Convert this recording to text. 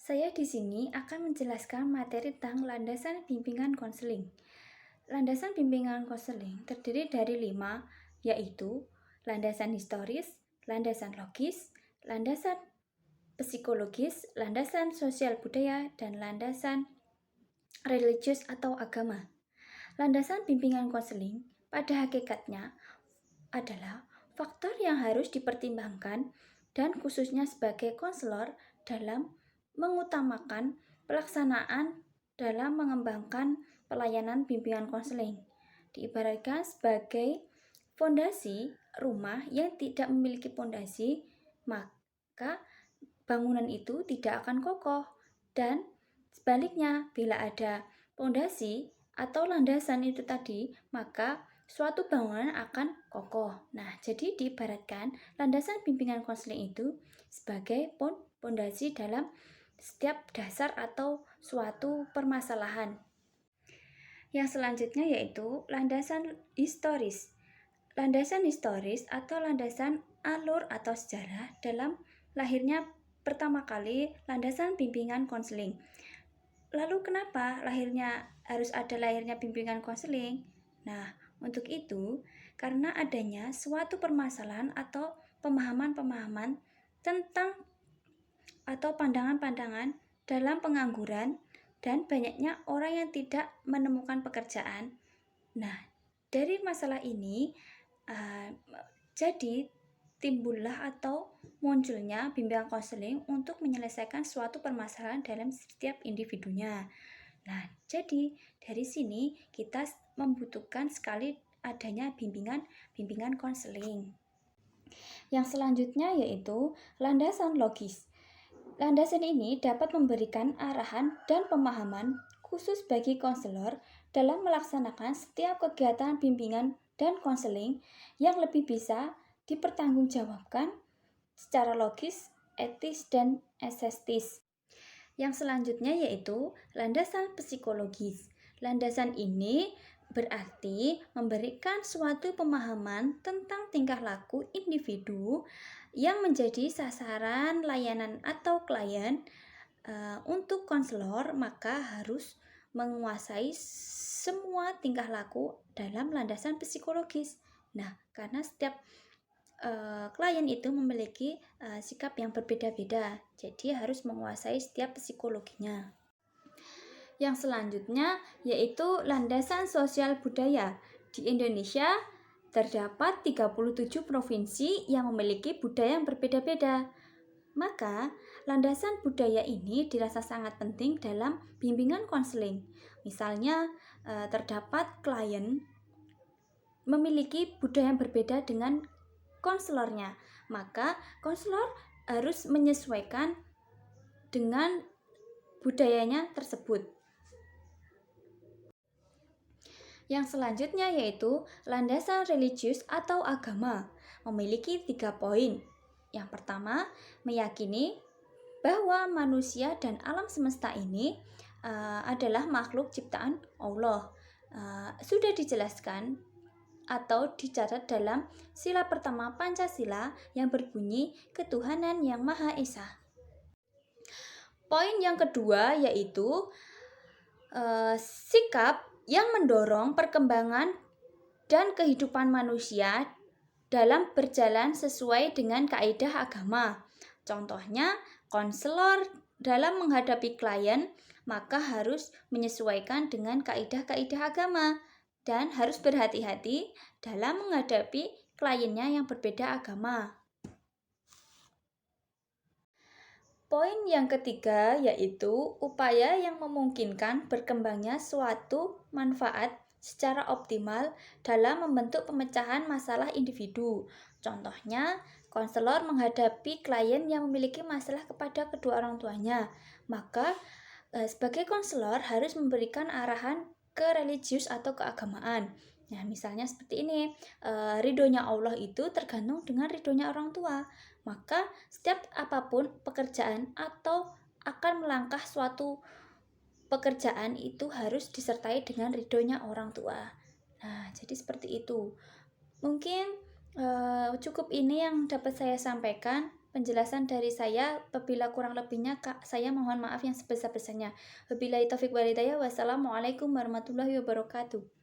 Saya di sini akan menjelaskan materi tentang landasan bimbingan konseling. Landasan bimbingan konseling terdiri dari 5, yaitu landasan historis, landasan logis, landasan psikologis, landasan sosial budaya, dan landasan religius atau agama. Landasan bimbingan konseling pada hakikatnya adalah faktor yang harus dipertimbangkan dan khususnya sebagai konselor dalam mengutamakan pelaksanaan dalam mengembangkan pelayanan bimbingan konseling. Diibaratkan sebagai fondasi rumah yang tidak memiliki fondasi, maka bangunan itu tidak akan kokoh. Dan sebaliknya, bila ada fondasi atau landasan itu tadi, maka suatu bangunan akan kokoh. Nah, jadi diibaratkan landasan bimbingan konseling itu sebagai fondasi dalam setiap dasar atau suatu permasalahan. Yang selanjutnya yaitu landasan historis. Landasan historis atau landasan alur atau sejarah dalam lahirnya pertama kali landasan bimbingan konseling. Lalu kenapa harus ada lahirnya bimbingan konseling? Nah, untuk itu, karena adanya suatu permasalahan atau pemahaman-pemahaman tentang atau pandangan-pandangan dalam pengangguran dan banyaknya orang yang tidak menemukan pekerjaan. Nah, dari masalah ini jadi timbullah atau munculnya bimbingan konseling untuk menyelesaikan suatu permasalahan dalam setiap individunya. Nah, jadi dari sini kita membutuhkan sekali adanya bimbingan konseling. Yang selanjutnya yaitu landasan logis. Landasan ini dapat memberikan arahan dan pemahaman khusus bagi konselor dalam melaksanakan setiap kegiatan bimbingan dan konseling yang lebih bisa dipertanggungjawabkan secara logis, etis, dan estetis. Yang selanjutnya yaitu landasan psikologis. Landasan ini berarti memberikan suatu pemahaman tentang tingkah laku individu yang menjadi sasaran layanan atau klien. Untuk konselor maka harus menguasai semua tingkah laku dalam landasan psikologis. Nah, karena setiap klien itu memiliki sikap yang berbeda-beda, jadi harus menguasai setiap psikologinya. Yang selanjutnya yaitu landasan sosial budaya. Di Indonesia terdapat 37 provinsi yang memiliki budaya yang berbeda-beda. Maka, landasan budaya ini dirasa sangat penting dalam bimbingan konseling. Misalnya, terdapat klien memiliki budaya yang berbeda dengan konselornya, maka konselor harus menyesuaikan dengan budayanya tersebut. Yang selanjutnya yaitu landasan religius atau agama, memiliki 3 poin. Yang pertama, meyakini bahwa manusia dan alam semesta ini adalah makhluk ciptaan Allah. Sudah dijelaskan atau dicatat dalam sila pertama Pancasila yang berbunyi ketuhanan yang Maha Esa. Poin yang kedua yaitu sikap yang mendorong perkembangan dan kehidupan manusia dalam berjalan sesuai dengan kaidah agama. Contohnya, konselor dalam menghadapi klien maka harus menyesuaikan dengan kaidah-kaidah agama dan harus berhati-hati dalam menghadapi kliennya yang berbeda agama. Poin yang ketiga yaitu upaya yang memungkinkan berkembangnya suatu manfaat secara optimal dalam membentuk pemecahan masalah individu. Contohnya, konselor menghadapi klien yang memiliki masalah kepada kedua orang tuanya. Maka, sebagai konselor harus memberikan arahan ke religius atau keagamaan. Nah, misalnya seperti ini, ridhonya Allah itu tergantung dengan ridhonya orang tua. Maka setiap apapun pekerjaan atau akan melangkah suatu pekerjaan itu harus disertai dengan ridhonya orang tua. Nah, jadi seperti itu. Mungkin cukup ini yang dapat saya sampaikan. penjelasan dari saya. Apabila kurang lebihnya, saya mohon maaf yang sebesar-besarnya. Wabillahi taufik walhidayah. Wassalamualaikum warahmatullahi wabarakatuh.